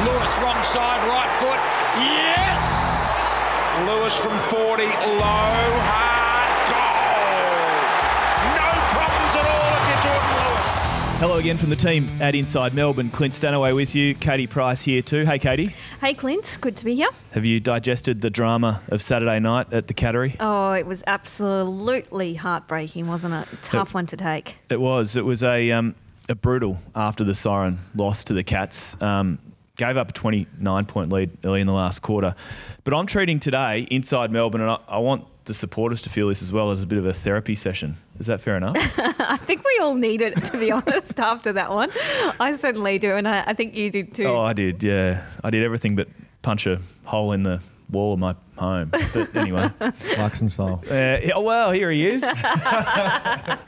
Lewis, wrong side, right foot. Yes! Lewis from 40, low, hard, goal! No problems at all if you're Jordan Lewis. Hello again from the team at Inside Melbourne. Clint Stanaway with you. Caty Price here too. Hey, Caty. Hey, Clint. Good to be here. Have you digested the drama of Saturday night at the Caty? Oh, it was absolutely heartbreaking, wasn't it? Tough one to take. It was. It was a brutal after the siren loss to the Cats. Gave up a 29-point lead early in the last quarter. But I'm treating today, Inside Melbourne, and I want the supporters to feel this as well, as a bit of a therapy session. Is that fair enough? I think we all need it, to be honest, after that one. I certainly do, and I think you did too. Oh, I did, yeah. I did everything but punch a hole in the wall of my home. But anyway. Clarkson style. Well, here he is.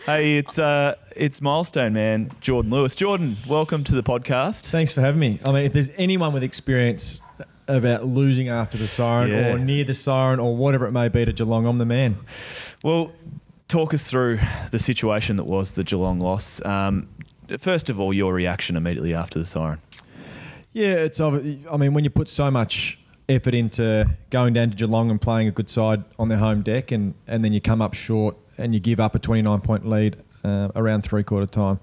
Hey, it's milestone, man. Jordan Lewis. Jordan, welcome to the podcast. Thanks for having me. I mean, if there's anyone with experience about losing after the siren or near the siren or whatever it may be to Geelong, I'm the man. Well, talk us through the situation that was the Geelong loss. First of all, your reaction immediately after the siren. Yeah, I mean, when you put so much effort into going down to Geelong and playing a good side on their home deck and then you come up short and you give up a 29-point lead around three-quarter time.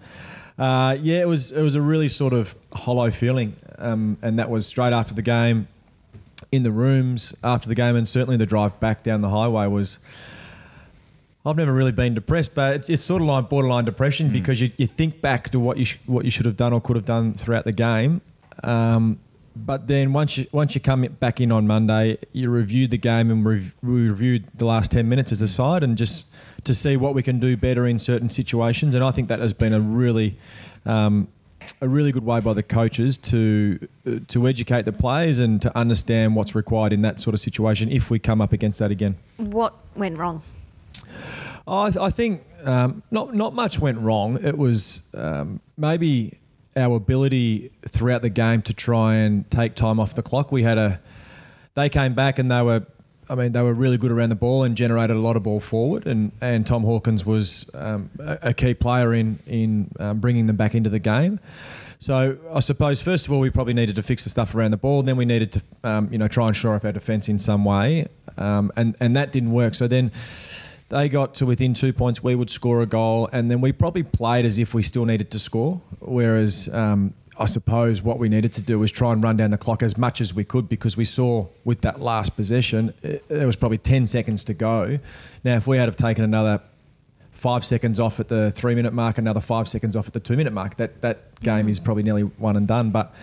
It was a really sort of hollow feeling, and that was straight after the game, in the rooms after the game, and certainly the drive back down the highway was... I've never really been depressed, but it's sort of like borderline depression because you think back to what you should have done or could have done throughout the game. But then once you come back in on Monday, you reviewed the game and we reviewed the last 10 minutes as a side and just to see what we can do better in certain situations. And I think that has been a really good way by the coaches to educate the players and to understand what's required in that sort of situation if we come up against that again. What went wrong? I think not much went wrong. It was maybe our ability throughout the game to try and take time off the clock. They came back and they were really good around the ball and generated a lot of ball forward. And Tom Hawkins was a key player in bringing them back into the game. So I suppose first of all we probably needed to fix the stuff around the ball. And then we needed to try and shore up our defence in some way, and that didn't work. So then they got to within 2 points, we would score a goal, and then we probably played as if we still needed to score, whereas I suppose what we needed to do was try and run down the clock as much as we could because we saw with that last possession, there was probably 10 seconds to go. Now, if we had have taken another 5 seconds off at the 3-minute mark, another 5 seconds off at the 2-minute mark, that game is probably nearly one and done. But,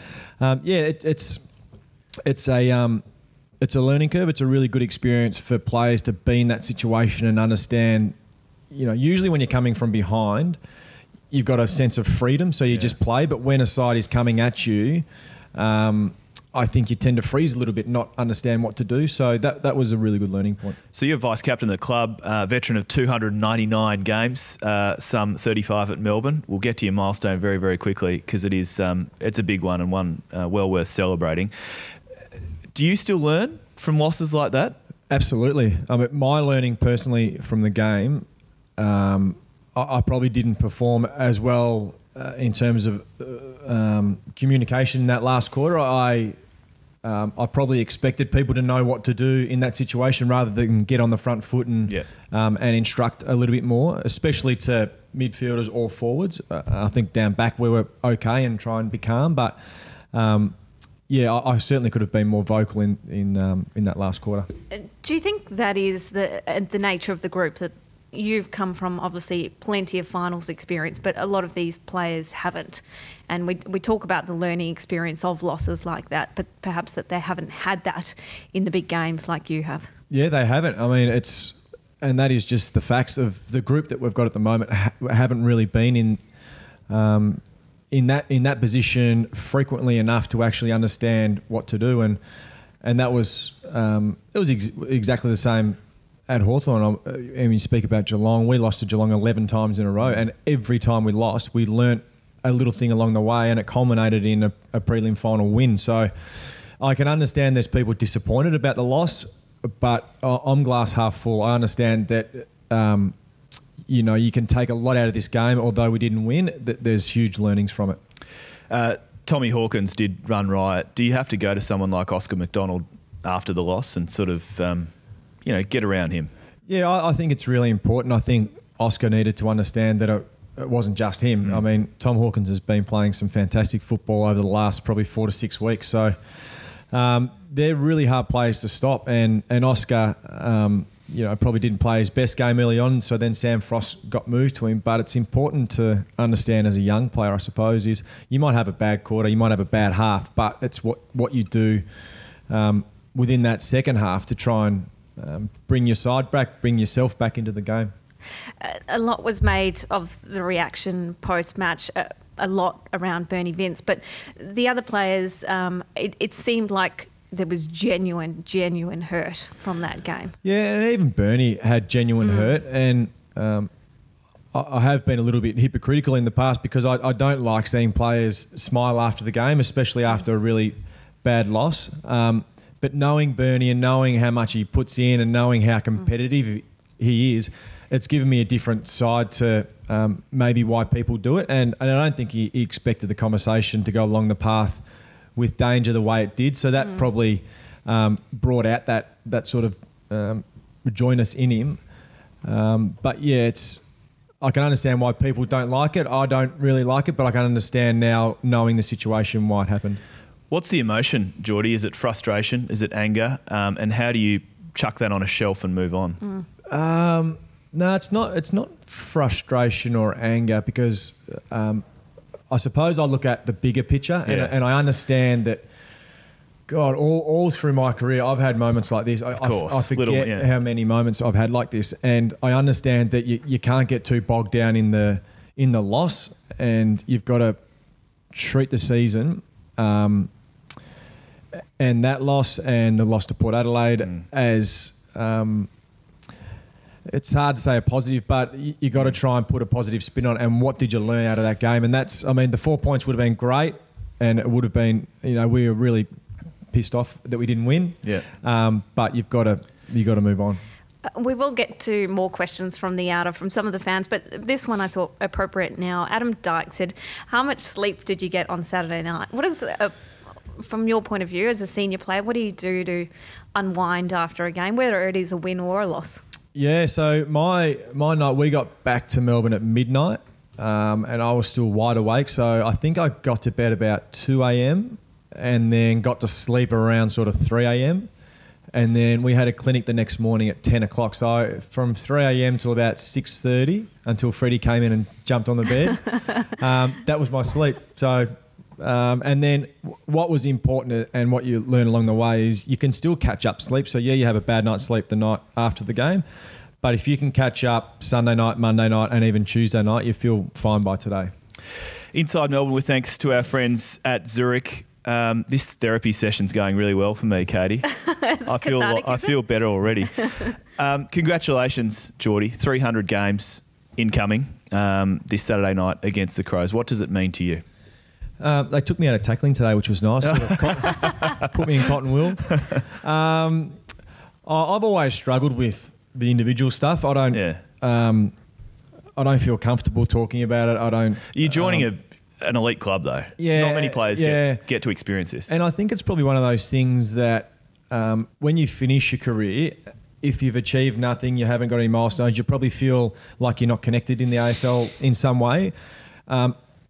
it's a learning curve. It's a really good experience for players to be in that situation and understand, usually when you're coming from behind, you've got a sense of freedom, so you just play. But when a side is coming at you, I think you tend to freeze a little bit, not understand what to do. So that was a really good learning point. So you're vice captain of the club, veteran of 299 games, some 35 at Melbourne. We'll get to your milestone very, very quickly because it's a big one and one well worth celebrating. Do you still learn from losses like that? Absolutely. I mean, my learning personally from the game, I probably didn't perform as well in terms of communication in that last quarter. I probably expected people to know what to do in that situation rather than get on the front foot and instruct a little bit more, especially to midfielders or forwards. I think down back we were okay and try and be calm, but... I certainly could have been more vocal in that last quarter. Do you think that is the nature of the group, that you've come from obviously plenty of finals experience, but a lot of these players haven't? And we talk about the learning experience of losses like that, but perhaps that they haven't had that in the big games like you have. Yeah, they haven't. I mean, and that is just the facts of the group that we've got at the moment haven't really been in that position frequently enough to actually understand what to do, and that was it was exactly the same at Hawthorn. And you speak about Geelong, we lost to Geelong 11 times in a row, and every time we lost, we learnt a little thing along the way, and it culminated in a prelim final win. So I can understand there's people disappointed about the loss, but I'm glass half full. I understand that. You can take a lot out of this game, although we didn't win. There's huge learnings from it. Tommy Hawkins did run riot. Do you have to go to someone like Oscar McDonald after the loss and sort of, get around him? Yeah, I think it's really important. I think Oscar needed to understand that it wasn't just him. I mean, Tom Hawkins has been playing some fantastic football over the last probably 4 to 6 weeks. So they're really hard players to stop. And Oscar, probably didn't play his best game early on. So then Sam Frost got moved to him. But it's important to understand as a young player, I suppose, is you might have a bad quarter, you might have a bad half, but it's what you do within that second half to try and bring your side back, bring yourself back into the game. A lot was made of the reaction post-match, a lot around Bernie Vince, but the other players, it seemed like there was genuine hurt from that game. Yeah, and even Bernie had genuine hurt, and I have been a little bit hypocritical in the past because I don't like seeing players smile after the game, especially after a really bad loss. But knowing Bernie and knowing how much he puts in and knowing how competitive he is, it's given me a different side to maybe why people do it. And I don't think he expected the conversation to go along the path with danger the way it did. So that probably brought out that sort of joyness in him. But yeah, I can understand why people don't like it. I don't really like it, but I can understand now, knowing the situation, why it happened. What's the emotion, Geordie? Is it frustration? Is it anger? And how do you chuck that on a shelf and move on? No, it's not frustration or anger because I suppose I look at the bigger picture and I understand that, God, all through my career, I've had moments like this. Of course. I forget how many moments I've had like this. And I understand that you can't get too bogged down in the loss, and you've got to treat the season and that loss and the loss to Port Adelaide as... it's hard to say a positive, but you got to try and put a positive spin on it. And what did you learn out of that game? And the 4 points would have been great, and it would have been, we were really pissed off that we didn't win. Yeah. But you got to move on. We will get to more questions from some of the fans, but this one I thought appropriate now. Adam Dyke said, "How much sleep did you get on Saturday night? What is, from your point of view as a senior player, what do you do to unwind after a game, whether it is a win or a loss?" Yeah, so my night, we got back to Melbourne at midnight and I was still wide awake. So I think I got to bed about 2 a.m. and then got to sleep around sort of 3 a.m. And then we had a clinic the next morning at 10 o'clock. So from 3 a.m. till about 6:30 until Freddie came in and jumped on the bed. That was my sleep. So... and then what was important and what you learn along the way is you can still catch up sleep. So, yeah, you have a bad night's sleep the night after the game. But if you can catch up Sunday night, Monday night and even Tuesday night, you feel fine by today. Inside Melbourne, with thanks to our friends at Zurich. This therapy session's going really well for me, Caty. I feel better already. Congratulations, Geordie. 300 games incoming this Saturday night against the Crows. What does it mean to you? They took me out of tackling today, which was nice. Put me in cotton wool. I've always struggled with the individual stuff. I don't feel comfortable talking about it. You're joining an elite club, though. Yeah, not many players get to experience this. And I think it's probably one of those things that when you finish your career, if you've achieved nothing, you haven't got any milestones, you probably feel like you're not connected in the AFL in some way.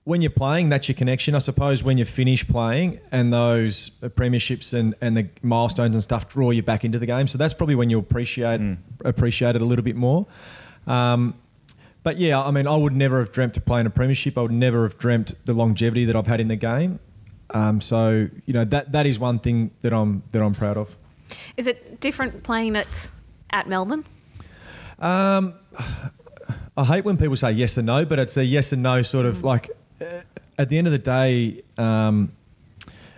When you're playing, that's your connection. I suppose when you finish playing and those premierships and the milestones and stuff draw you back into the game. So that's probably when you appreciate it a little bit more. But yeah, I mean, I would never have dreamt of playing a premiership. I would never have dreamt the longevity that I've had in the game. So that is one thing that I'm proud of. Is it different playing it at Melbourne? I hate when people say yes and no, but it's a yes and no sort of like. At the end of the day,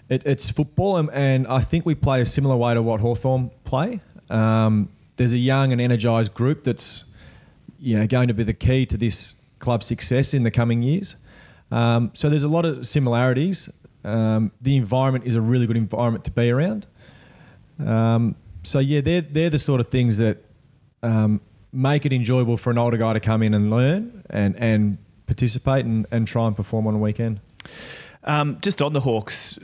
it's football, and I think we play a similar way to what Hawthorn play. There's a young and energised group that's going to be the key to this club's success in the coming years. So there's a lot of similarities. The environment is a really good environment to be around. So yeah, they're the sort of things that make it enjoyable for an older guy to come in and learn and participate and try and perform on a weekend. Just on the Hawks,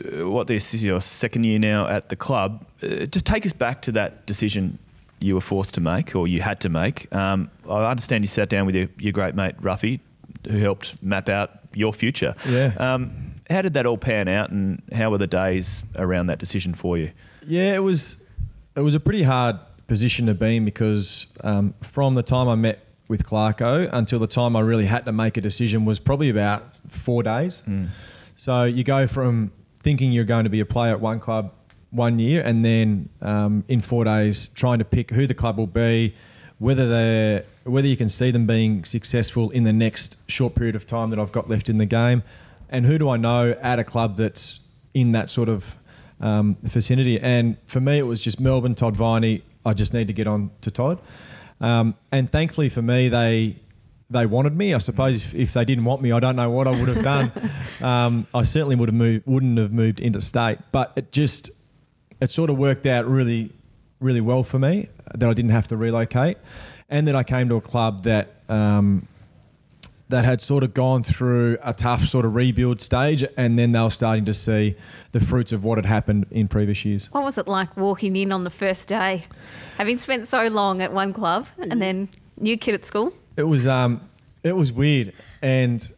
this is your second year now at the club. Just take us back to that decision you were forced to make, or you had to make. I understand you sat down with your great mate Ruffy, who helped map out your future. Yeah. How did that all pan out, and how were the days around that decision for you? Yeah, it was a pretty hard position to be in because from the time I met with Clarko until the time I really had to make a decision was probably about 4 days. So you go from thinking you're going to be a player at one club 1 year, and then in 4 days trying to pick who the club will be, whether you can see them being successful in the next short period of time that I've got left in the game, and who do I know at a club that's in that sort of vicinity. And for me, it was just Melbourne, Todd Viney. I just need to get on to Todd. And thankfully for me, they wanted me. I suppose if they didn't want me, I don't know what I would have done. I certainly wouldn't have moved interstate. But it sort of worked out really, really well for me that I didn't have to relocate, and that I came to a club that had sort of gone through a tough sort of rebuild stage, and then they were starting to see the fruits of what had happened in previous years. What was it like walking in on the first day, having spent so long at one club and then new kid at school? It was weird, and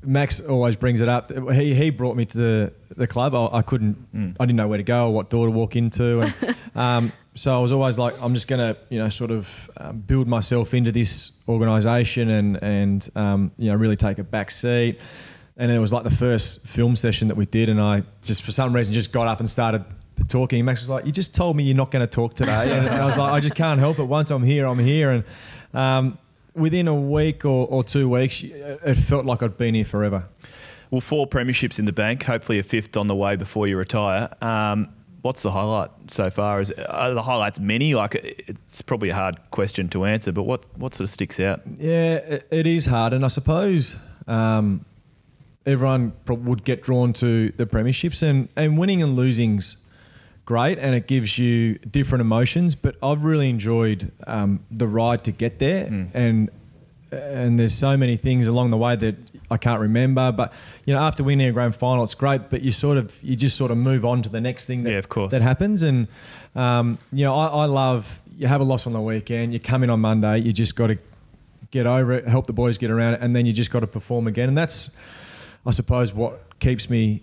Max always brings it up. He brought me to the club. I didn't know where to go or what door to walk into, and so I was always like, I'm just going to sort of build myself into this organisation and really take a back seat. And it was like the first film session that we did, and I just for some reason just got up and started talking. And Max was like, "You just told me you're not going to talk today," and I was like, "I just can't help it. Once I'm here, I'm here." And within a week or 2 weeks, it felt like I'd been here forever. Well, 4 premierships in the bank, hopefully a 5th on the way before you retire. What's the highlight so far? Are the highlights many? Like, it's probably a hard question to answer, but what sort of sticks out? Yeah, it is hard, and I suppose everyone would get drawn to the premierships, and winning and losing's great, and it gives you different emotions. But I've really enjoyed the ride to get there, and there's so many things along the way that I can't remember. But after winning a grand final, it's great. But you just sort of move on to the next thing that happens. And I love, you have a loss on the weekend, you come in on Monday, you just got to get over it, help the boys get around it, and then you just got to perform again. And that's, I suppose, what keeps me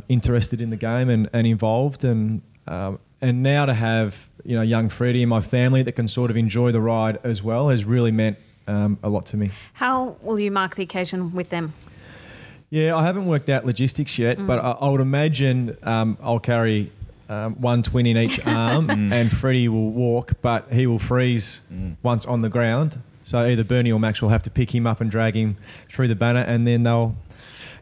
interested in the game and involved. And now to have young Freddie in my family that can sort of enjoy the ride as well has really meant a lot to me. How will you mark the occasion with them? Yeah, I haven't worked out logistics yet, but I would imagine I'll carry one twin in each arm, and Freddie will walk, but he will freeze once on the ground. So either Bernie or Max will have to pick him up and drag him through the banner, and then they'll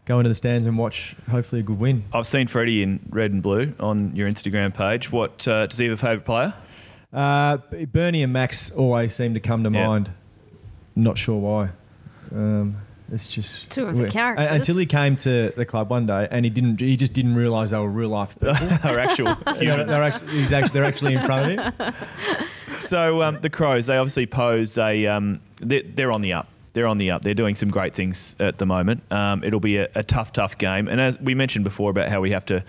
go into the stands and watch, hopefully, a good win. I've seen Freddie in red and blue on your Instagram page. What does he have a favourite player? Bernie and Max always seem to come to mind. Not sure why. It's just two of the characters. Until he came to the club one day, and he just didn't realise they were real life people. They're actual humans. They're actually in front of him. So the Crows, they obviously pose a. They're on the up. They're on the up. They're doing some great things at the moment. It'll be a tough game. And as we mentioned before about how we have to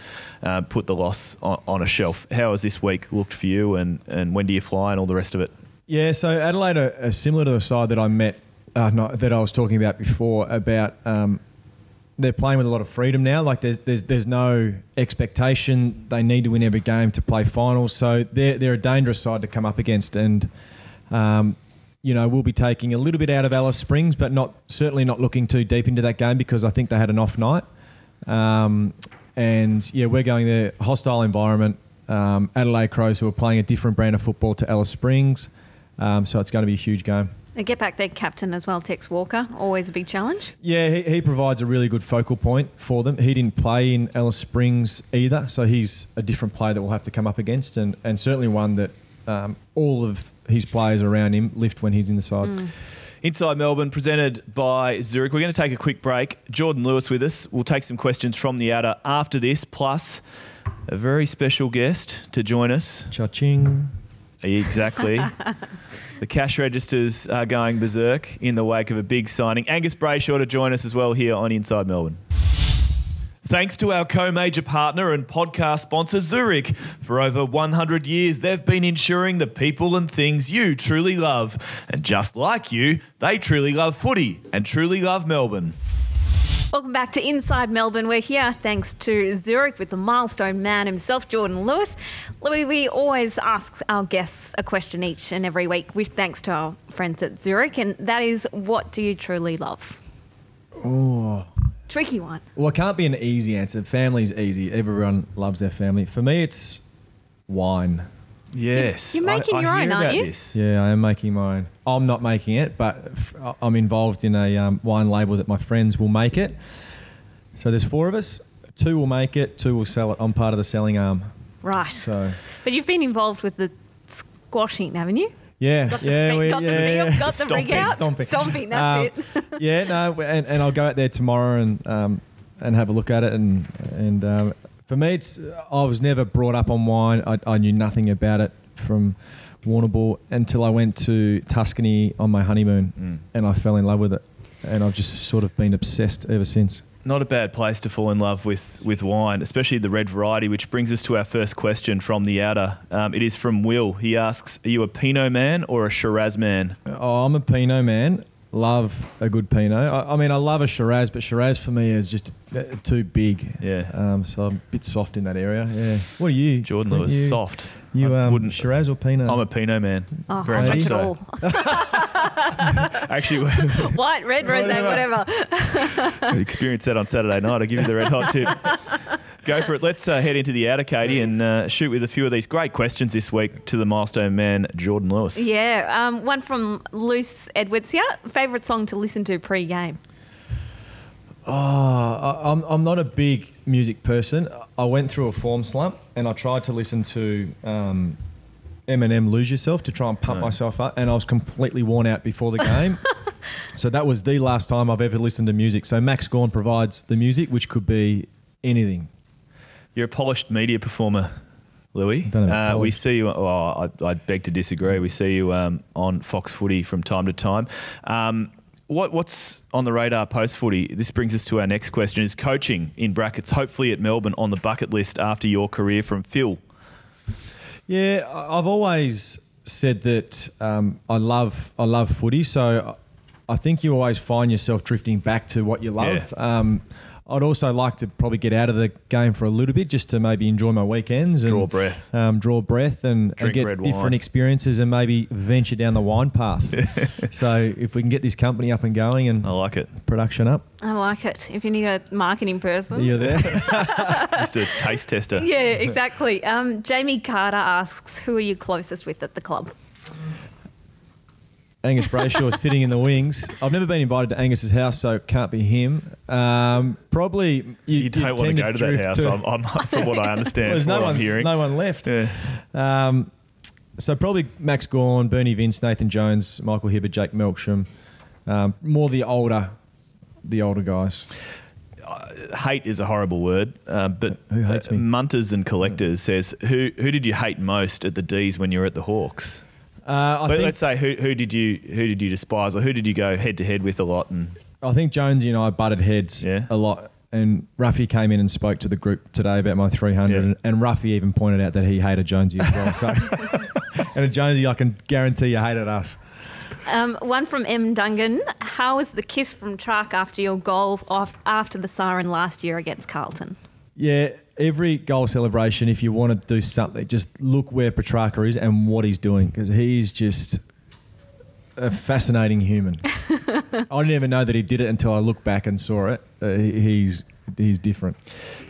put the loss on a shelf, how has this week looked for you, and when do you fly and all the rest of it? Yeah, so Adelaide are similar to the side that I met, that I was talking about before, about they're playing with a lot of freedom now. Like there's no expectation. They need to win every game to play finals. So they're a dangerous side to come up against. And we'll be taking a little bit out of Alice Springs, but certainly not looking too deep into that game because I think they had an off night. We're going there, hostile environment. Adelaide Crows, who are playing a different brand of football to Alice Springs. So it's going to be a huge game. They get back their captain as well, Tex Walker, always a big challenge. Yeah, he provides a really good focal point for them. He didn't play in Alice Springs either, so he's a different player that we'll have to come up against, and certainly one that all of his players around him lift when he's in the side. Inside Melbourne, presented by Zurich. We're going to take a quick break. Jordan Lewis with us. We'll take some questions from the Adder after this, plus a very special guest to join us. Cha-ching. Exactly. The cash registers are going berserk in the wake of a big signing. Angus Brayshaw to join us as well here on Inside Melbourne. Thanks to our co-major partner and podcast sponsor, Zurich. For over 100 years, they've been ensuring the people and things you truly love. And just like you, they truly love footy and truly love Melbourne. Welcome back to Inside Melbourne. We're here thanks to Zurich with the milestone man himself, Jordan Lewis. Louis, we always ask our guests a question each and every week with thanks to our friends at Zurich, and that is, what do you truly love? Oh. Tricky one. Well, it can't be an easy answer. Family's easy. Everyone loves their family. For me, it's wine. Yes. You're making your own, aren't you? This. Yeah, I am making mine. I'm not making it, but I'm involved in a wine label that my friends will make it. So there's 4 of us. 2 will make it, 2 will sell it. I'm part of the selling arm. Right. So. But you've been involved with the squashing, haven't you? Yeah, Got the rig out. Stomping, that's it. Yeah, no, and I'll go out there tomorrow and have a look at it. And for me, I was never brought up on wine. I knew nothing about it from Warrnambool until I went to Tuscany on my honeymoon, and I fell in love with it. And I've just sort of been obsessed ever since. Not a bad place to fall in love with wine, especially the red variety, which brings us to our first question from the outer. It is from Will. He asks, are you a Pinot man or a Shiraz man? Oh, I'm a Pinot man. Love a good Pinot. I mean, I love a Shiraz, but Shiraz for me is just too big. Yeah. So I'm a bit soft in that area. Yeah. What are you? Jordan Lewis, soft. You wouldn't Shiraz or Pinot? I'm a Pinot man. Oh, very I'll much drink it so. all. Actually, white, red, rosé, whatever. Experience that on Saturday night. I'll give you the red hot tip. Go for it. Let's head into the outer, Katie, and shoot with a few of these great questions this week to the milestone man, Jordan Lewis. Yeah, one from Luce Edwards here. Favourite song to listen to pre-game? Oh, I'm not a big music person. I went through a form slump and I tried to listen to Eminem Lose Yourself to try and pump myself up, and I was completely worn out before the game. So that was the last time I've ever listened to music. So Max Gawn provides the music, which could be anything. You're a polished media performer, Louis. We see you. I'd beg to disagree. We see you on Fox Footy from time to time. What's on the radar post footy? This brings us to our next question: is coaching in brackets, hopefully at Melbourne, on the bucket list after your career? From Phil. Yeah, I've always said that I love footy, so I think you always find yourself drifting back to what you love. Yeah. I'd also like to probably get out of the game for a little bit, just to maybe enjoy my weekends and draw breath, and get different wine. Experiences, and maybe venture down the wine path. So if we can get this company up and going, and I like it, production up. I like it. If you need a marketing person, you're there. Just a taste tester. Yeah, exactly. Jamie Carter asks, who are you closest with at the club? Angus Brayshaw sitting in the wings. I've never been invited to Angus's house, so it can't be him. Probably you don't want to go to that house. I'm from what I understand. Well, there's no one hearing. No one left. Yeah. So probably Max Gawn, Bernie Vince, Nathan Jones, Michael Hibberd, Jake Melksham. More the older guys. Hate is a horrible word, but who hates me? Munters and Collectors says, who did you hate most at the D's when you were at the Hawks? Let's say who did you despise, or who did you go head to head with a lot? And I think Jonesy and I butted heads a lot. And Ruffy came in and spoke to the group today about my 300, and Ruffy even pointed out that he hated Jonesy as well. So, and Jonesy, I can guarantee you hated us. One from M. Dungan. How was the kiss from Truck after your goal after the siren last year against Carlton? Yeah, every goal celebration, if you want to do something, just look where Petrarca is and what he's doing, because he's just a fascinating human. I didn't even know that he did it until I looked back and saw it. He's different.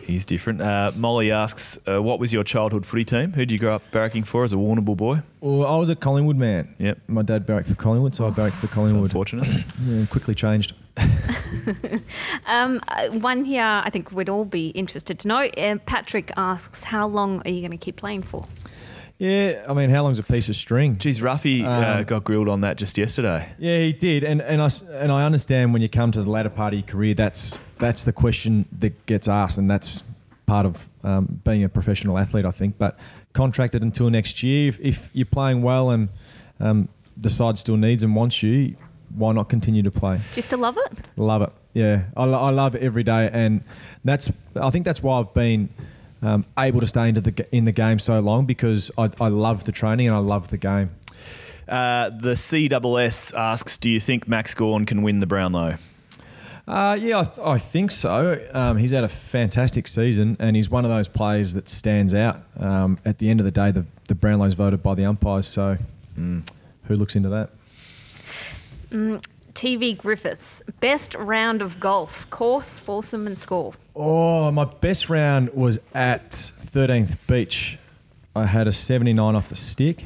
He's different. Molly asks, what was your childhood footy team? Who did you grow up barracking for as a Warrnambool boy? Well, I was a Collingwood man. Yep. My dad barracked for Collingwood, so I barracked for Collingwood. That's unfortunate. Yeah, quickly changed. One here I think we'd all be interested to know. Patrick asks, how long are you going to keep playing for? Yeah, I mean, how long's a piece of string? Geez, Ruffy got grilled on that just yesterday. Yeah, he did, and I understand when you come to the latter part of your career, that's the question that gets asked, and that's part of being a professional athlete, I think. But contracted until next year. If you're playing well and the side still needs and wants you, why not continue to play? Do you still love it? Love it. Yeah, I love it every day, and I think that's why I've been able to stay in the game so long, because I love the training and I love the game. The CSS asks, do you think Max Gawn can win the Brownlow? Yeah, I think so. He's had a fantastic season, and he's one of those players that stands out. At the end of the day, the Brownlow's voted by the umpires, so who looks into that? TV Griffiths, best round of golf, course, foursome and score. Oh, my best round was at 13th Beach. I had a 79 off the stick.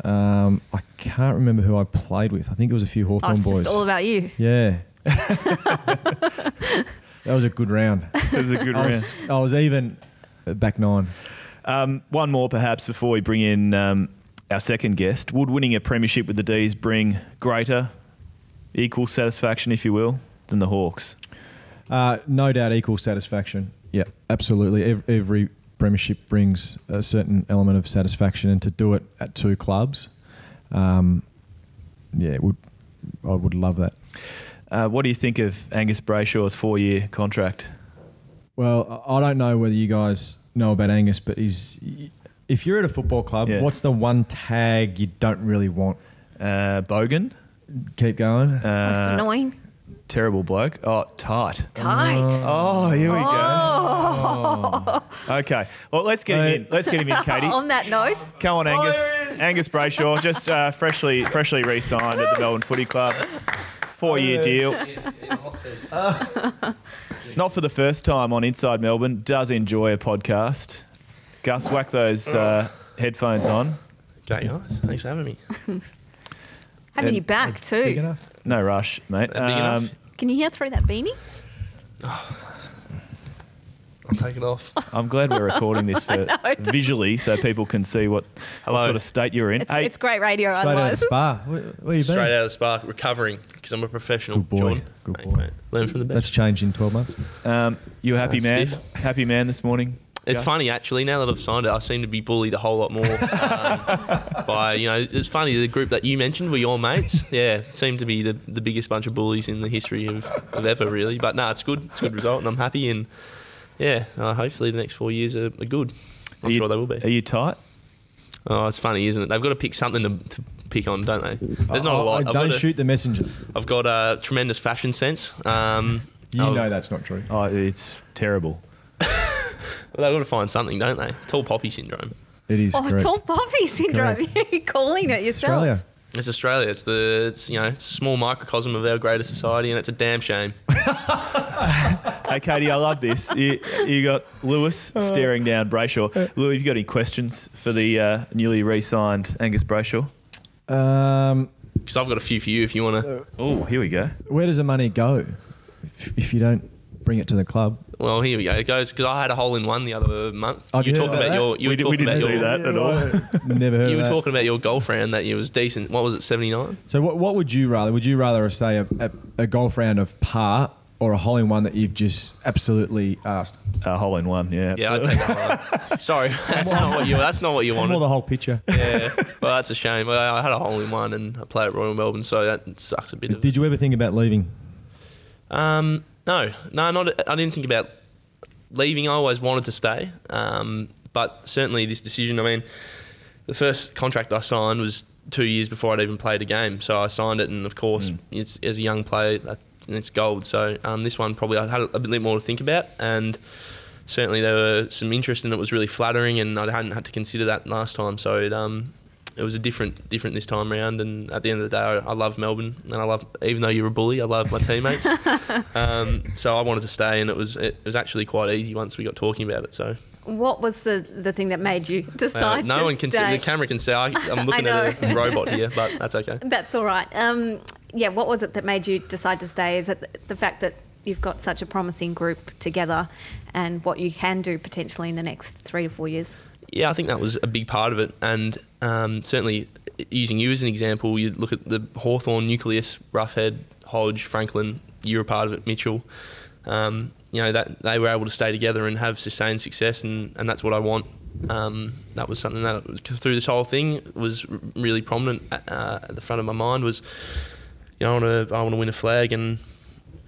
I can't remember who I played with. I think it was a few Hawthorn boys. It's just all about you. Yeah. That was a good round. It was a good round. I was even at back nine. One more perhaps before we bring in our second guest. Would winning a premiership with the D's bring greater, equal satisfaction, if you will, than the Hawks? No doubt equal satisfaction. Yeah, absolutely. Every premiership brings a certain element of satisfaction, and to do it at two clubs, I would love that. What do you think of Angus Brayshaw's 4-year contract? Well, I don't know whether you guys know about Angus, but if you're at a football club, what's the one tag you don't really want? Bogan. Keep going. Most annoying. Terrible bloke. Oh, tight. Tight. Oh, here we go. Oh. Okay. Well, let's get him in. Let's get him in, Caty. On that note. Come on, Angus. Angus Brayshaw, just freshly re-signed at the Melbourne Footy Club. 4-year deal. Not for the first time on Inside Melbourne. Does enjoy a podcast. Gus, whack those headphones on. Okay, guys. Thanks for having me. Having you back too. Big enough? No rush, mate. Big enough? Can you hear through that beanie? I'll take it off. I'm glad we're recording this visually so people can see what sort of state you're in. It's great radio. Straight out of the Otherwise, spa. Where you been? Straight out of the spark, recovering because I'm a professional. Good boy. Jordan. Good Thanks, boy. mate. Learn from the That's best. changed in 12 months. You a happy man? Stiff. Happy man this morning? It's Gus? funny actually. Now that I've signed it, I seem to be bullied a whole lot more by It's funny, the group that you mentioned were your mates. Yeah, seemed to be the biggest bunch of bullies in the history of ever, really. But no, it's good. It's a good result, and I'm happy. And yeah, hopefully the next 4 years are good. I'm sure they will be. Are you tight? Oh, it's funny, isn't it? They've got to pick something to pick on, don't they? There's not a lot. Don't shoot the messenger. I've got a tremendous fashion sense. You know that's not true. Oh, it's terrible. Well, they've got to find something, don't they? Tall poppy syndrome. It is correct. tall poppy syndrome. Correct. You're calling it yourself. Australia. It's Australia. It's it's a small microcosm of our greater society, and it's a damn shame. Hey, Caty, I love this. You got Lewis staring down Brayshaw. Lewis, have you got any questions for the newly re-signed Angus Brayshaw? Because I've got a few for you if you want to. Oh, here we go. Where does the money go if you don't bring it to the club? Well, here we go. It goes because I had a hole in one the other month. I've You were heard talking about about your. We didn't see that at all. Never heard You of were that. talking about your golf round that you was decent. What was it, 79? So what would you rather? Would you rather say a golf round of par or a hole in one that you've just absolutely asked? A hole in one, yeah. Yeah, I'd Absolutely. take that one. Sorry, that's not what you More wanted. the whole picture. Yeah, well, that's a shame. Well, I had a hole in one and I play at Royal Melbourne, so that sucks a bit. Did you ever think about leaving? No, not. I didn't think about leaving. I always wanted to stay, but certainly this decision. I mean, the first contract I signed was 2 years before I'd even played a game, so I signed it, and of course, it's as a young player, it's gold. So this one probably I had a bit more to think about, and certainly there were some interest, and it was really flattering, and I hadn't had to consider that last time. So it was a different this time around, and at the end of the day, I love Melbourne, and I love, even though you're a bully, I love my teammates. So I wanted to stay, and it was actually quite easy once we got talking about it. So What was the thing that made you decide no to one can see, stay? the camera can see. I'm looking at a robot here, but that's okay. That's all right. What was it that made you decide to stay? Is it the fact that you've got such a promising group together and what you can do potentially in the next 3 to 4 years? Yeah, I think that was a big part of it, and certainly using you as an example, you look at the Hawthorn nucleus, Roughhead, Hodge, Franklin, you're a part of it, Mitchell. That they were able to stay together and have sustained success, and that's what I want. That was something that through this whole thing was really prominent at the front of my mind. Was I want to win a flag, and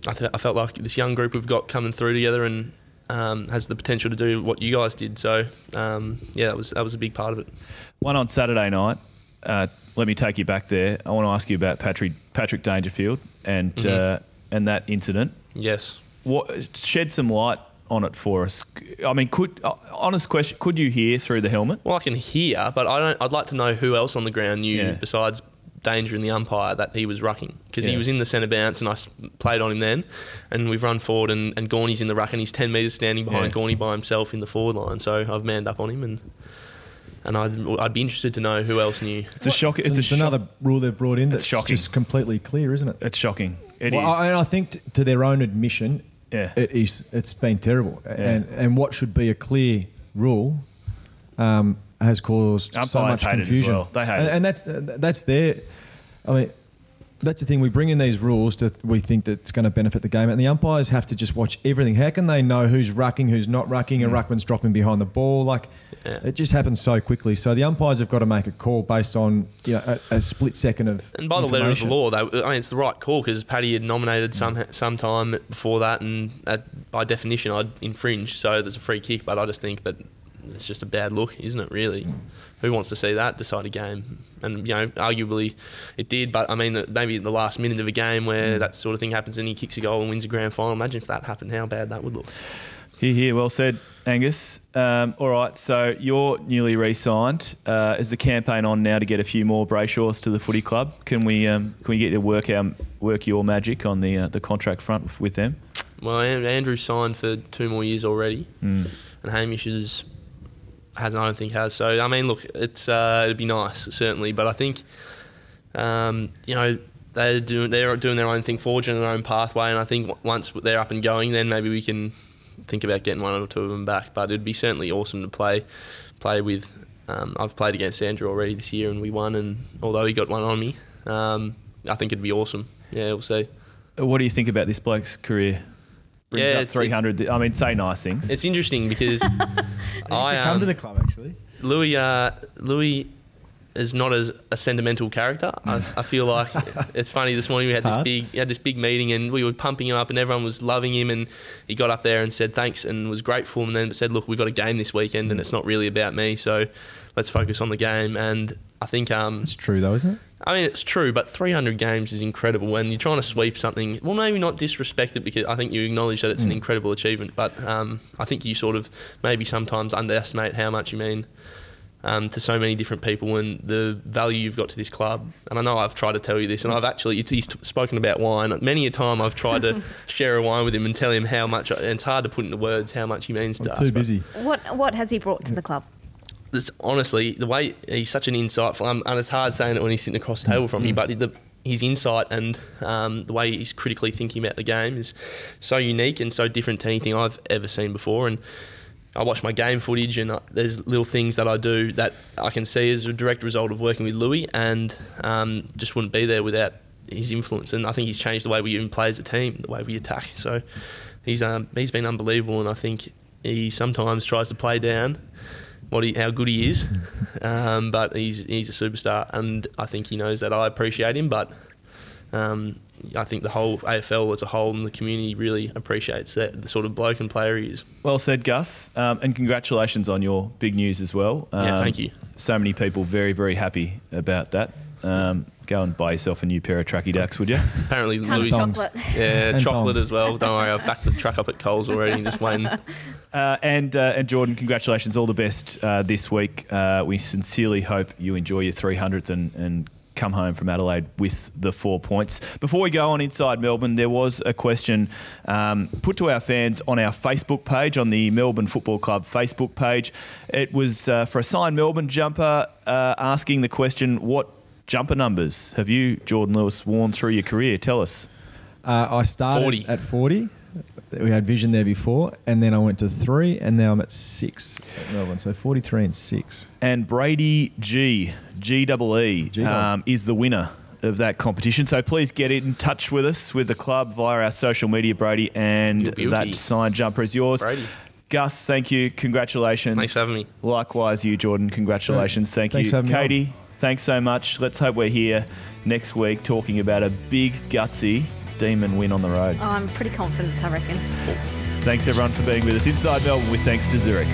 I felt like this young group we've got coming through together and has the potential to do what you guys did. So that was a big part of it. One on Saturday night. Let me take you back there. I want to ask you about Patrick Dangerfield and that incident. Yes. Shed some light on it for us. I mean, honest question, could you hear through the helmet? Well, I can hear, but I'd like to know who else on the ground knew besides Danger and the umpire that he was rucking, because he was in the centre bounce and I played on him then, and we've run forward and Gorney's in the ruck and he's 10 metres standing behind Gorney by himself in the forward line. So I've manned up on him and I'd be interested to know who else knew. It's a shock. It's another rule they've brought in that's shocking. Just completely clear, isn't it? It's shocking. It is. And I think to their own admission, it's been terrible. Yeah. And what should be a clear rule has caused so much confusion. As well. They hate it. And that's their. I mean, that's the thing. We bring in these rules we think that it's going to benefit the game, and the umpires have to just watch everything. How can they know who's rucking, who's not rucking? A ruckman's dropping behind the ball. It just happens so quickly. So the umpires have got to make a call based on a split second of. And by the letter of the law, it's the right call, because Paddy had nominated some time before that, and by definition, I'd infringed. So there's a free kick, but I just think that it's just a bad look, isn't it? Really, who wants to see that decide a game? And arguably it did, but I mean, maybe at the last minute of a game where that sort of thing happens and he kicks a goal and wins a grand final. Imagine if that happened, how bad that would look. Here, well said, Angus. All right, so you're newly re-signed. Is the campaign on now to get a few more Brayshaws to the footy club? Can we get you to work your magic on the contract front with them? Well, Andrew signed for 2 more years already, and Hamish I don't think has. So I mean, look, it'd be nice certainly, but I think they're doing their own thing, forging their own pathway, and I think once they're up and going, then maybe we can think about getting 1 or 2 of them back. But it'd be certainly awesome to play with. I've played against Andrew already this year and we won, and although he got one on me, I think it'd be awesome. Yeah, we'll see. What do you think about this bloke's career? Brings up 300. I mean, say nice things. It's interesting because I come to the club actually. Louis is not as a sentimental character. I feel like it's funny. This morning we had this big meeting and we were pumping him up and everyone was loving him, and he got up there and said thanks and was grateful, and then said, look, we've got a game this weekend and it's not really about me, so let's focus on the game. And I think it's true though, isn't it? I mean, it's true, but 300 games is incredible. When you're trying to sweep something, well, maybe not disrespect it, because I think you acknowledge that it's an incredible achievement, but I think you sort of maybe sometimes underestimate how much you mean to so many different people and the value you've got to this club. And I know I've tried to tell you this, and I've actually, he's spoken about wine. Many a time I've tried to share a wine with him and tell him how much, and it's hard to put into words how much he means to us. Too busy. What has he brought to the club? It's honestly, the way he's such an insightful, and it's hard saying it when he's sitting across the table from me, but his insight and the way he's critically thinking about the game is so unique and so different to anything I've ever seen before. And I watch my game footage, and there's little things that I do that I can see as a direct result of working with Louis, and just wouldn't be there without his influence. And I think he's changed the way we even play as a team, the way we attack. So he's been unbelievable, and I think he sometimes tries to play down how good he is, but he's a superstar, and I think he knows that I appreciate him. But I think the whole AFL as a whole and the community really appreciates the sort of bloke and player he is. Well said, Gus, and congratulations on your big news as well. Thank you. So many people very, very happy about that. Go and buy yourself a new pair of tracky ducks, would you? Apparently, Louis, chocolate. Yeah, and chocolate thongs. as well. Don't worry, I've backed the truck up at Coles already and just waiting. And Jordan, congratulations, all the best this week. We sincerely hope you enjoy your 300th and come home from Adelaide with the 4 points. Before we go on Inside Melbourne, there was a question put to our fans on our Facebook page, on the Melbourne Football Club Facebook page. It was for a signed Melbourne jumper, asking the question, what jumper numbers have you, Jordan Lewis, worn through your career? Tell us. I started 40. at 40. We had vision there before, and then I went to 3, and now I'm at 6 at Melbourne. So 43 and 6. And Brady G is the winner of that competition. So please get in touch with us, with the club, via our social media, Brady, and that signed jumper is yours. Brady. Gus, thank you. Congratulations. Thanks for having me. Likewise, you, Jordan. Congratulations. Thanks for having me on. Katy, thanks so much. Let's hope we're here next week talking about a big, gutsy Demon win on the road. I'm pretty confident, I reckon. Thanks everyone for being with us. Inside Melbourne with thanks to Zurich.